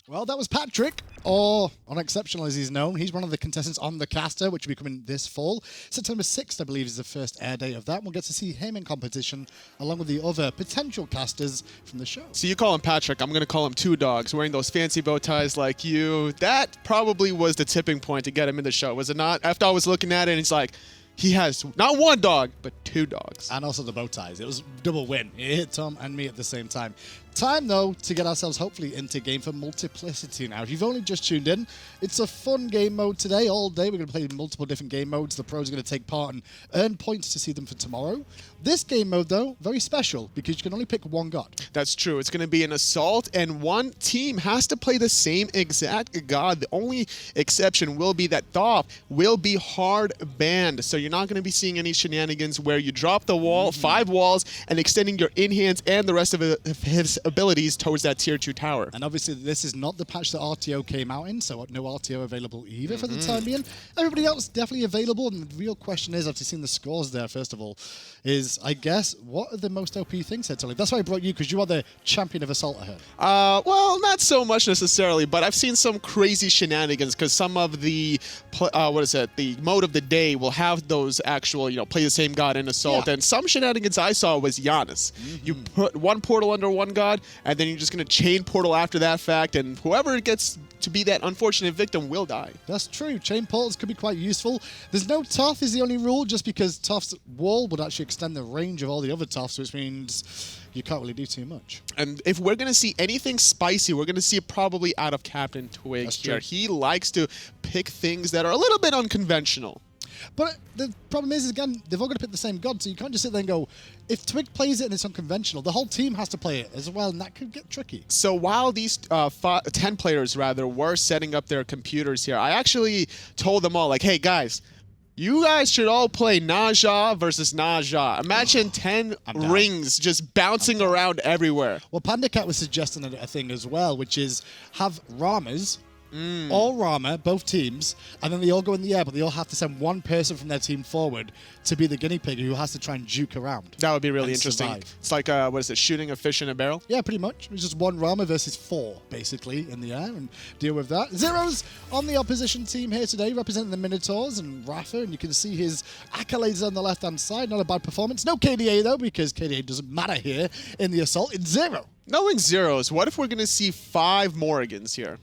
Well, that was Patrick, or Unexceptional as he's known. He's one of the contestants on The Caster, which will be coming this fall. September 6th, I believe, is the first air date of that. We'll get to see him in competition, along with the other potential casters from the show. So you call him Patrick. I'm going to call him Two Dogs, wearing those fancy bow ties like you. That probably was the tipping point to get him in the show, was it not? After I was looking at it, and it's like, he has not one dog, but two dogs. And also the bow ties. It was double win. It hit Tom and me at the same time. Time, though, to get ourselves hopefully into game for Multiplicity now. If you've only just tuned in, it's a fun game mode today. All day we're going to play multiple different game modes. The pros are going to take part and earn points to see them for tomorrow. This game mode, though, very special because you can only pick one god. That's true. It's going to be an assault, and one team has to play the same exact god. The only exception will be that Thoth will be hard banned. So you're not going to be seeing any shenanigans where you drop the wall, 5 walls, and extending your in-hands and the rest of his abilities towards that tier 2 tower. And obviously this is not the patch that RTO came out in, so no RTO available either for the time being. Everybody else definitely available, and the real question is, after seeing the scores there, first of all, is, I guess, what are the most OP things here, Tully? That's why I brought you, because you are the champion of Assault, I heard. Well, not so much necessarily, but I've seen some crazy shenanigans, because some of the, the mode of the day will have those actual, play the same god in Assault, and some shenanigans I saw was Giannis. You put one portal under one god, and then you're just going to chain portal after that fact, and whoever gets to be that unfortunate victim will die. That's true. Chain portals could be quite useful. There's no Toth is the only rule, just because Toth's wall would actually extend the range of all the other Toths, which means you can't really do too much. And if we're going to see anything spicy, we're going to see it probably out of CaptainTwig here. He likes to pick things that are a little bit unconventional. But the problem is, again, they've all got to pick the same god, so you can't just sit there and go, if Twig plays it and it's unconventional, the whole team has to play it as well, and that could get tricky. So while these 10 players, were setting up their computers here, I actually told them all, like, hey, guys, you guys should all play Naja versus Naja. Imagine 10 rings just bouncing around everywhere. Well, Pandacat was suggesting a thing as well, which is have Ramas, all Rama, both teams, and then they all go in the air, but they all have to send one person from their team forward to be the guinea pig who has to try and juke around. That would be really interesting. Survive. It's like, what is it, shooting a fish in a barrel? Yeah, pretty much. It's just one Rama versus 4, basically, in the air, and deal with that. Zyrhoes on the opposition team here today, representing the Minotaurs and iRaffer, and you can see his accolades on the left-hand side. Not a bad performance. No KDA, though, because KDA doesn't matter here in the assault. It's 0. Knowing Zyrhoes, what if we're going to see 5 Morrigans here?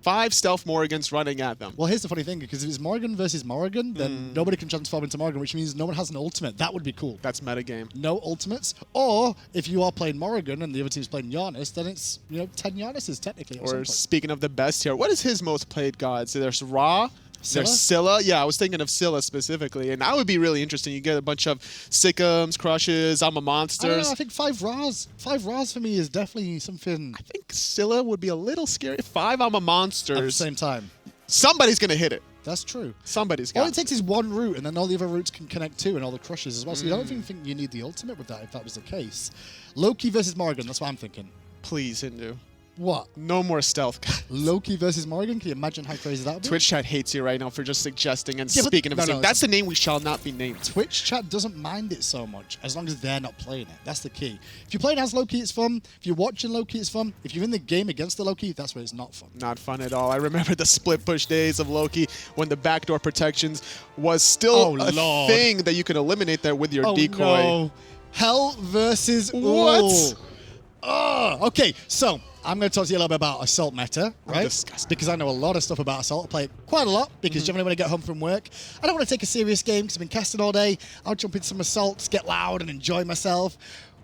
5 stealth Morrigans running at them. Well, here's the funny thing, because if it's Morrigan versus Morrigan, then nobody can transform into Morrigan, which means no one has an ultimate. That would be cool. That's metagame. No ultimates. Or, if you are playing Morrigan and the other team's playing Giannis, then it's, 10 Giannis's technically. Or speaking of the best here, what is his most played god? So there's Ra. Scylla? There's Scylla. Yeah, I was thinking of Scylla specifically, and that would be really interesting. You get a bunch of Sickums, Crushes, I'm a Monsters. I don't know, I think 5 Ras. 5 Ras for me is definitely something. I think Scylla would be a little scary. 5 I'm a Monsters. At the same time. Somebody's going to hit it. That's true. Somebody's got All it takes is one route, and then all the other routes can connect too, and all the Crushes as well. So you don't even think you need the ultimate with that, if that was the case. Loki versus Morrigan, that's what I'm thinking. Please, Hindu. What? No more stealth. Loki versus Morrigan? Can you imagine how crazy that would be? Twitch chat hates you right now for just suggesting and speaking of things. That's the name we shall not be named. Twitch chat doesn't mind it so much as long as they're not playing it. That's the key. If you're playing as Loki, it's fun. If you're watching Loki, it's fun. If you're in the game against the Loki, that's where it's not fun. Not fun at all. I remember the split push days of Loki when the backdoor protections was still a thing that you could eliminate that with your decoy. No. Hell versus what? Oh, okay, so I'm going to talk to you a little bit about Assault meta, right? Disgusting. Because I know a lot of stuff about Assault. I play it quite a lot because generally when I get home from work, I don't want to take a serious game because I've been casting all day. I'll jump into some Assaults, get loud, and enjoy myself.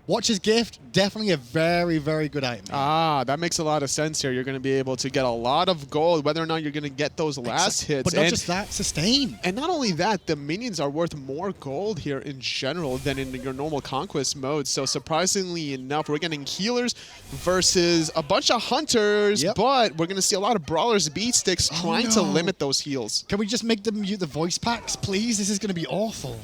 Watcher's Gift, definitely a very, very good item. Ah, that makes a lot of sense here. You're going to be able to get a lot of gold, whether or not you're going to get those last hits. But not just that, sustain. And not only that, the minions are worth more gold here in general than in your normal conquest mode. So surprisingly enough, we're getting healers versus a bunch of hunters, but we're going to see a lot of brawlers, beat sticks trying to limit those heals. Can we just make them mute the voice packs, please? This is going to be awful.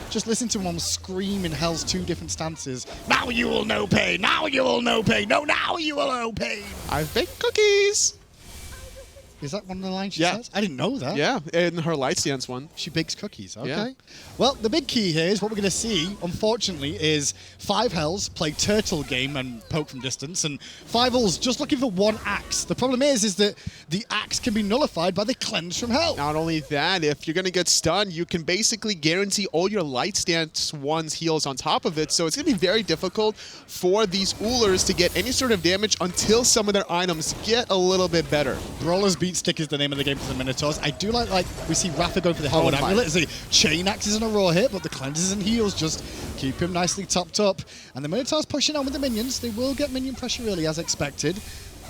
Just listen to them scream in Hell's 2 different stances. Now you will know pain. Now you will know pain. No, now you will know pain. I've baked cookies. Is that one of the lines she Yeah. says? I didn't know that. Yeah, in her light stance one. She bakes cookies. Okay. Yeah. Well, the big key here is what we're going to see, unfortunately, is 5 Hells play turtle game and poke from distance, and 5 Ulls just looking for 1 axe. The problem is that the axe can be nullified by the cleanse from hell. Not only that, if you're going to get stunned, you can basically guarantee all your light stance one's heals on top of it, so it's going to be very difficult for these Ullrs to get any sort of damage until some of their items get a little bit better. Brawler's Beat Stick is the name of the game for the Minotaurs. I do like we see Raffer going for the Hellwood Amulet as a chain axes and a raw hit, but the cleanses and heals just keep him nicely topped up. And the Minotaurs pushing on with the minions. They will get minion pressure early as expected,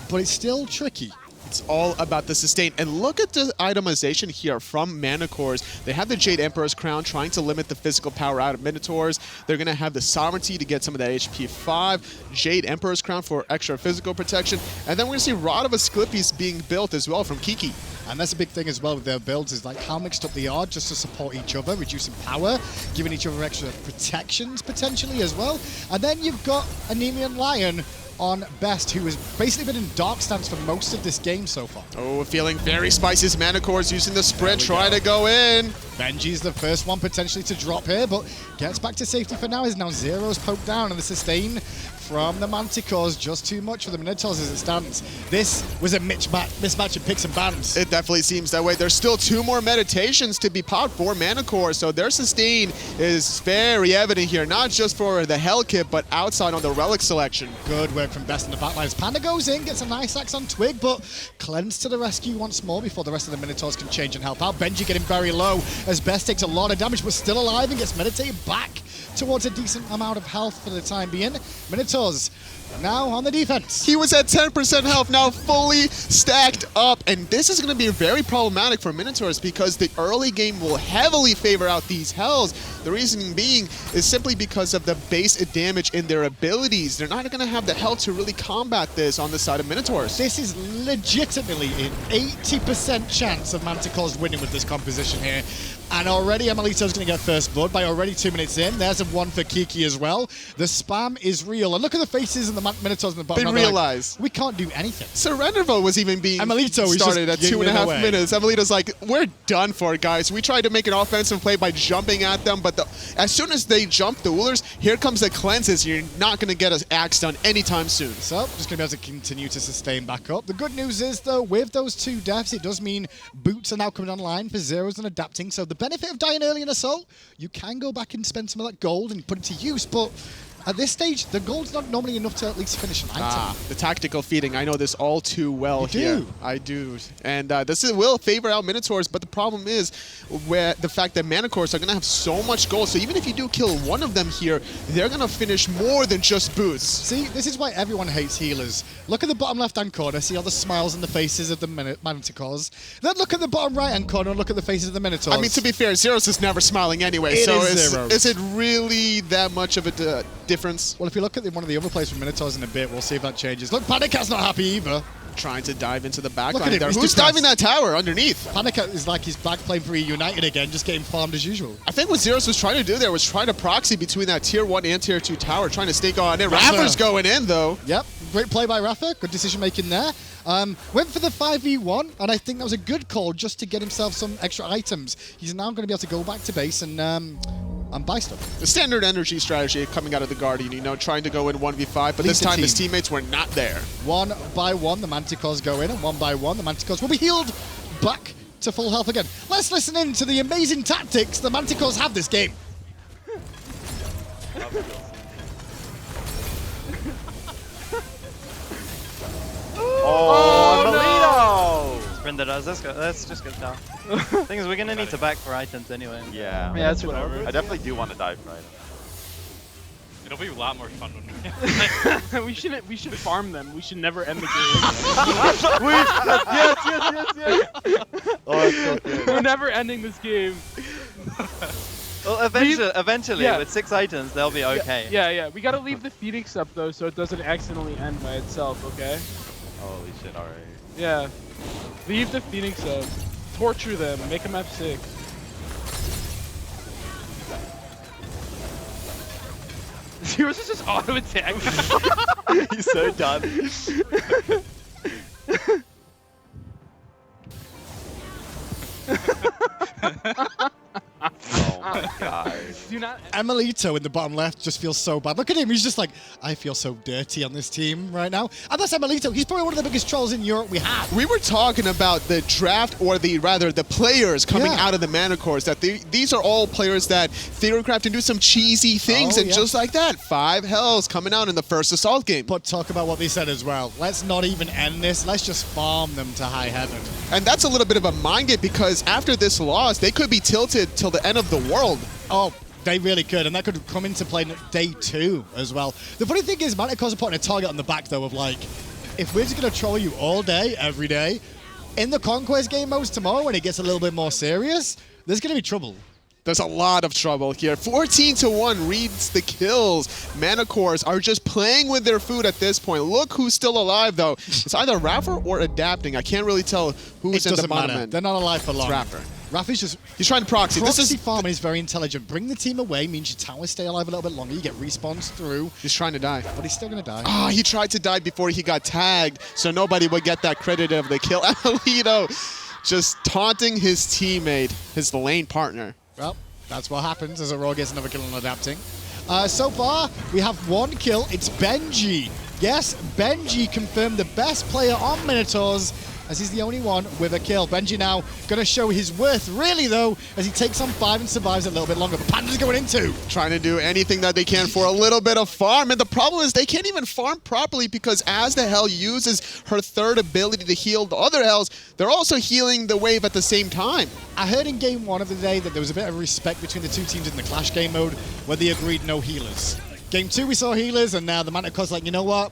but it's still tricky. It's all about the sustain. And look at the itemization here from Manticores. They have the Jade Emperor's Crown trying to limit the physical power out of Minotaurs. They're going to have the Sovereignty to get some of that HP 5. Jade Emperor's Crown for extra physical protection. And then we're going to see Rod of Asclepius being built as well from Kiki. And that's a big thing as well with their builds is like how mixed up they are just to support each other, reducing power, giving each other extra protections potentially as well. And then you've got Anemian Lion on Best, who has basically been in dark stance for most of this game so far. Oh, feeling very spicy as Manticores using the sprint, trying to go in. Benji's the first one potentially to drop here, but gets back to safety for now. Is now Zyrhoes poked down, and the sustain from the Manticores just too much for the Minotaurs as it stands. This was a mismatch of picks and bans. It definitely seems that way. There's still 2 more meditations to be popped for Manticore, so their sustain is very evident here, not just for the Hell kit, but outside on the relic selection. Good work from Best in the backlines. Panda goes in, gets a nice axe on Twig, but Cleanse to the rescue once more before the rest of the Minotaurs can change and help out. Benji getting very low as Best takes a lot of damage, but still alive and gets meditated back towards a decent amount of health for the time being. Minotaurs now on the defense. He was at 10% health, now fully stacked up, and this is going to be very problematic for Minotaurs because the early game will heavily favor out these Hells. The reasoning being is simply because of the base damage in their abilities. They're not going to have the health to really combat this on the side of Minotaurs. This is legitimately an 80% chance of Manticores winning with this composition here. And already emilitoo's going to get first blood by already 2 minutes in. There's a 1 for Kiki as well. The spam is real. And look at the faces and the Minotaurs in the bottom. They realize we can't do anything. Surrender vote was even being started at 2.5 minutes. Emilito's like, we're done for it, guys. We tried to make an offensive play by jumping at them, but as soon as they jump the Ullrs, here comes the cleanses. You're not going to get us axe done anytime soon. So, just going to be able to continue to sustain back up. The good news is, though, with those 2 deaths, it does mean boots are now coming online for Zyrhoes and adapting. So the benefit of dying early in Assault, you can go back and spend some of that gold and put it to use, but at this stage, the gold's not normally enough to at least finish an item. The tactical feeding. I know this all too well you here. do. I do. And will favor out Minotaurs, but the problem is where the fact that Manticores are going to have so much gold, so even if you do kill one of them here, they're going to finish more than just boots. See, this is why everyone hates healers. Look at the bottom left-hand corner, see all the smiles on the faces of the Manticores. Then look at the bottom right-hand corner and look at the faces of the Minotaurs. I mean, to be fair, Zyrhoes is never smiling anyway, It so is Zyrhoes. is it really that much of a difference? Well, if you look at one of the other plays from Minotaurs in a bit, we'll see if that changes. Look, Pandacat's not happy either. Trying to dive into the back Look line at him, there. he's Who's depressed. diving that tower underneath? Pandacat is like he's back playing for United again, just getting farmed as usual. I think what Zyrhoes was trying to do there was try to proxy between that tier 1 and tier 2 tower, trying to stake on in. Raffer. Raffer's going in, though. Yep, great play by Raffer. Good decision making there. Went for the 5v1, and I think that was a good call just to get himself some extra items. He's now going to be able to go back to base and buy stuff. The standard energy strategy coming out of the Guardian, trying to go in 1v5, but this time his teammates were not there. 1 by 1, the Manticores go in, and 1 by 1, the Manticores will be healed back to full health again. Let's listen in to the amazing tactics the Manticores have this game. Oh, no! Sprint that does. Let's just go down. Thing is, we're gonna need to back for items anyway. Yeah. Yeah, that's whatever. I definitely do want to dive for items. It'll be a lot more fun when we should farm them. We should never end the game. Yes. Oh, that's so good. We're never ending this game. Well, eventually, yeah. with 6 items, they'll be okay. Yeah. We gotta leave the Phoenix up though, so it doesn't accidentally end by itself. Okay. Holy shit! All right. Yeah. Leave the Phoenix up. Torture them. Make them have 6. Yours is just auto attack. He's so done. Oh my god. Do not. Emilitoo in the bottom left just feels so bad. Look at him. He's just like, I feel so dirty on this team right now. And that's Emilitoo. He's probably one of the biggest trolls in Europe we have. We were talking about the draft, or the players coming out of the Manticores. That these are all players that theorycraft and do some cheesy things, and just like that, 5 hells coming out in the first assault game. But talk about what they said as well. Let's not even end this. Let's just farm them to high heaven. And that's a little bit of a mind game, because after this loss, they could be tilted till the end of the world. Oh, they really could, and that could come into play day 2 as well. The funny thing is, Manticores are putting a target on the back, though, of like, if we're just going to troll you all day, every day, in the Conquest game modes tomorrow, when it gets a little bit more serious, there's going to be trouble. There's a lot of trouble here. 14-1 reads the kills. Manticores are just playing with their food at this point. Look who's still alive, though. It's either iRaffer or adapting. I can't really tell who's in the bottom end. They're not alive for long. It's iRaffer. Raffer's just... He's trying to proxy. Proxy farming is very intelligent. Bring the team away means your towers stay alive a little bit longer. You get respawns through. He's trying to die. But he's still going to die. Ah, he tried to die before he got tagged, so nobody would get that credit of the kill. Emilitoo just taunting his teammate, his lane partner. Well, that's what happens as Aror gets another kill on adapting. So far, we have 1 kill. It's Benji. Yes, Benji confirmed the best player on Minotaurs, as he's the only one with a kill. Benji now going to show his worth, really, though, as he takes on 5 and survives a little bit longer. But Panda's going in 2. Trying to do anything that they can for a little bit of farm. And the problem is they can't even farm properly, because as the Hell uses her 3rd ability to heal the other Hells, they're also healing the wave at the same time. I heard in game 1 of the day that there was a bit of respect between the 2 teams in the Clash game mode, where they agreed no healers. Game 2 we saw healers, and now the Manticores like, you know what?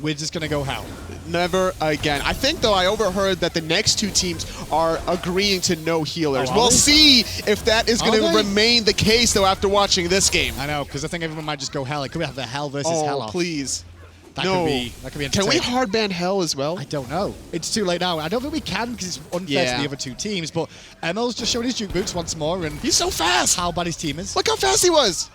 We're just going to go Hell. Never again. I think, though, I overheard that the next 2 teams are agreeing to no healers. Oh, we'll see if that is going to remain the case, though, after watching this game. I know, because I think everyone might just go Hell. It could have the Hell versus Hell off. Please. That no. could be entertaining. Can we hardban Hell as well? I don't know. It's too late now. I don't think we can, because it's unfair to the other 2 teams. But Emil's just showing his juke boots once more, and he's so fast. How bad his team is. Look how fast he was.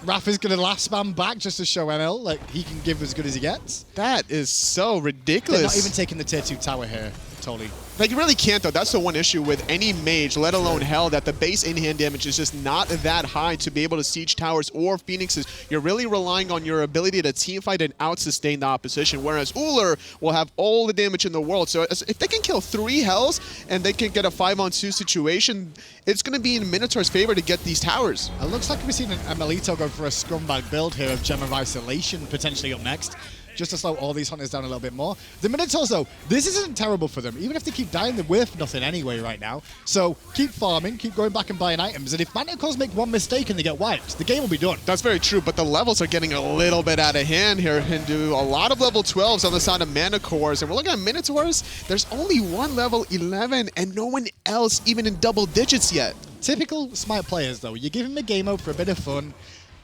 Raffer's going to last spam back just to show Emil like he can give as good as he gets. That is so ridiculous. They're not even taking the tier 2 tower here, totally. Like, you really can't, though. That's the one issue with any mage, let alone Hell, that the base in-hand damage is just not that high to be able to siege towers or phoenixes. You're really relying on your ability to teamfight and out-sustain the opposition, whereas Ullr will have all the damage in the world. So if they can kill 3 Hells and they can get a 5-on-2 situation, it's going to be in Minotaur's favor to get these towers. It looks like we've seen an Emilitoo go for a scumbag build here of Gem of Isolation potentially up next, just to slow all these hunters down a little bit more. The Minotaurs, though, this isn't terrible for them. Even if they keep dying, they're worth nothing anyway right now. So keep farming, keep going back and buying items, and if Manticores make one mistake and they get wiped, the game will be done. That's very true, but the levels are getting a little bit out of hand here, Hindu. A lot of level 12s on the side of Manticores, and we're looking at Minotaurs. There's only 1 level 11, and no one else even in double digits yet. Typical Smite players, though. You give them a game mode for a bit of fun,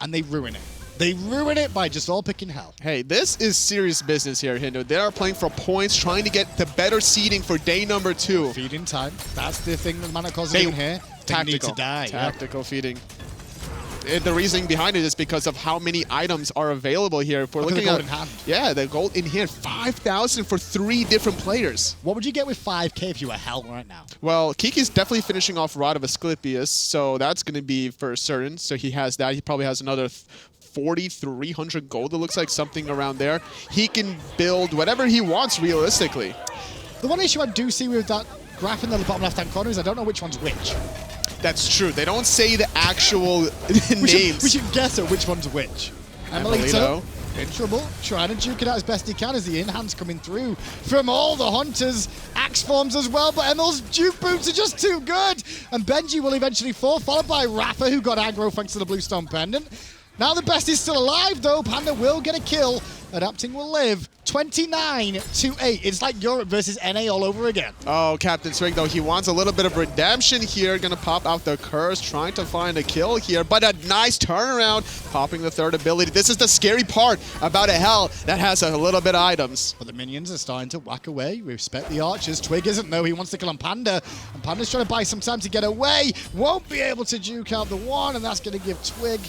and they ruin it. They ruin it by just all picking Hell. Hey, this is serious business here, Hindu. They are playing for points, trying to get the better seeding for day number 2. Feeding time. That's the thing that Manticores are doing here. They need to die. Tactical feeding. The reasoning behind it is because of how many items are available here. If we're looking at the gold in hand. Yeah, the gold in hand, 5,000 for 3 different players. What would you get with 5k if you were Hell right now? Well, KiKi's definitely finishing off Rod of Asclepius, so that's going to be for certain. So he has that. He probably has another 4,300 gold. It looks like something around there. He can build whatever he wants realistically. The one issue I do see with that graph in the bottom left-hand corner is I don't know which one's which. That's true. They don't say the actual names. We should guess at which one's which. Emilitoo in trouble, trying to juke it out as best he can as the in-hand's coming through from all the hunters. Axe forms as well, but Emil's juke boots are just too good. And Benji will eventually fall, followed by Raffer, who got aggro thanks to the Bluestone Pendant. Now the best is still alive, though. Panda will get a kill. Adapting will live. 29-8. It's like Europe versus NA all over again. Oh, CaptainTwig, though, he wants a little bit of redemption here. Gonna pop out the curse, trying to find a kill here, but a nice turnaround, popping the 3rd ability. This is the scary part about a Hell that has a little bit of items. But the minions are starting to whack away. We respect the archers. Twig isn't, though. He wants to kill on Panda, and Panda's trying to buy some time to get away. Won't be able to juke out the 1, and that's gonna give Twig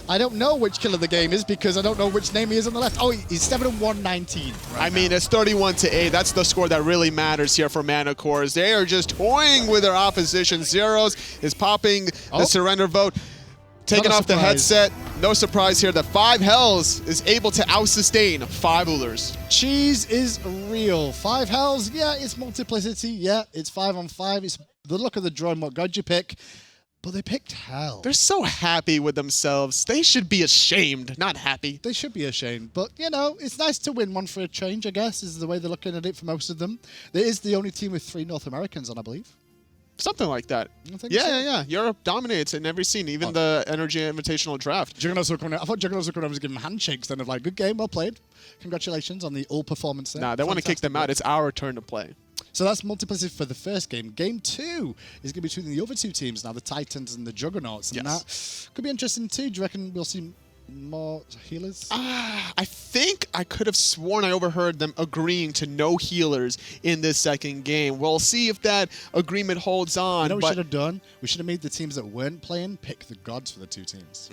I don't know which killer the game is because I don't know which name he is on the left. Oh, he's 7-1-19. I mean, it's 31-8. That's the score that really matters here for Manticores. They are just toying with their opposition. Zyrhoes is popping the surrender vote, taking off the headset. No surprise here that 5 Hells is able to out-sustain 5 Ullrs. Cheese is real. 5 Hells, yeah, it's Multiplicity. Yeah, it's 5-on-5. It's the look of the drawing. What god you pick? But they picked Hell. They're so happy with themselves. They should be ashamed, not happy. They should be ashamed. But, you know, it's nice to win one for a change, I guess, is the way they're looking at it for most of them. There is the only team with 3 North Americans on, I believe. Something like that. I think Yeah. Europe dominates in every scene, even the NRG Invitational draft. Juggernauts were coming out. I thought Juggernauts were coming out and giving them handshakes then of like, good game, well played. Congratulations on the Ullr performance there. Nah, they want to kick them out. It's our turn to play. So that's Multiplicity for the first game. Game 2 is going to be between the other 2 teams now, the Titans and the Juggernauts. And that could be interesting too. Do you reckon we'll see more healers? I think I could have sworn I overheard them agreeing to no healers in this second game. We'll see if that agreement holds on. You know what we should have done? We should have made the teams that weren't playing pick the gods for the 2 teams.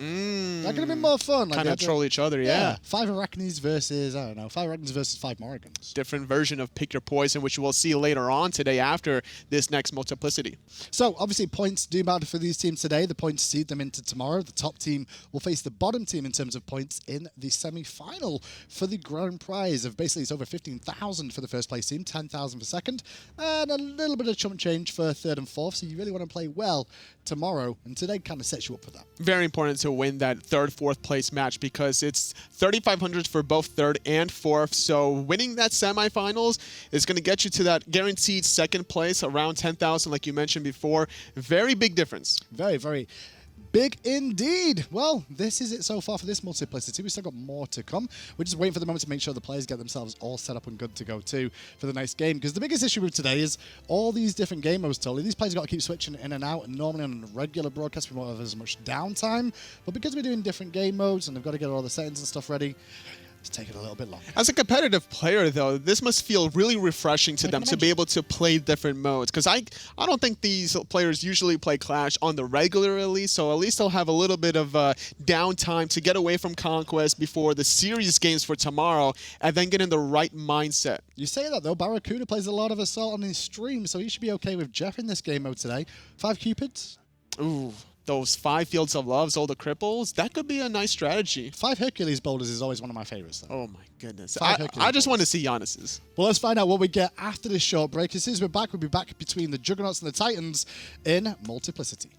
That could have been more fun. Like kind of troll each other, yeah. 5 Arachnes versus, I don't know, 5 Arachnes versus 5 Morrigans. Different version of Pick Your Poison, which we'll see later on today after this next Multiplicity. So, obviously, points do matter for these teams today. The points seed them into tomorrow. The top team will face the bottom team in terms of points in the semi-final for the grand prize of basically it's over 15,000 for the first place team, 10,000 for second, and a little bit of chump change for third and fourth. So you really want to play well tomorrow, and today kind of sets you up for that. Very important to win that third, fourth place match because it's 3,500 for both third and fourth. So winning that semifinals is going to get you to that guaranteed second place, around 10,000, like you mentioned before. Very big difference. Very, very big indeed. Well, this is it so far for this Multiplicity. We've still got more to come. We're just waiting for the moment to make sure the players get themselves all set up and good to go too for the next game. Because the biggest issue with today is all these different game modes totally. These players have got to keep switching in and out. And normally on a regular broadcast, we won't have as much downtime. But because we're doing different game modes and they've got to get all the settings and stuff ready, it's taking a little bit longer. As a competitive player, though, this must feel really refreshing to them to be able to play different modes. Because I don't think these players usually play Clash on the regular at least, so at least they'll have a little bit of downtime to get away from Conquest before the series games for tomorrow and then get in the right mindset. You say that, though. Barracuda plays a lot of Assault on his stream, so he should be okay with Jeff in this game mode today. 5 Cupids. Ooh. Those 5 Fields of Loves, all the cripples, that could be a nice strategy. 5 Hercules boulders is always one of my favorites, though. Oh my goodness. 5 I just want to see Giannis's. Well, let's find out what we get after this short break. As soon as we're back, we'll be back between the Juggernauts and the Titans in Multiplicity.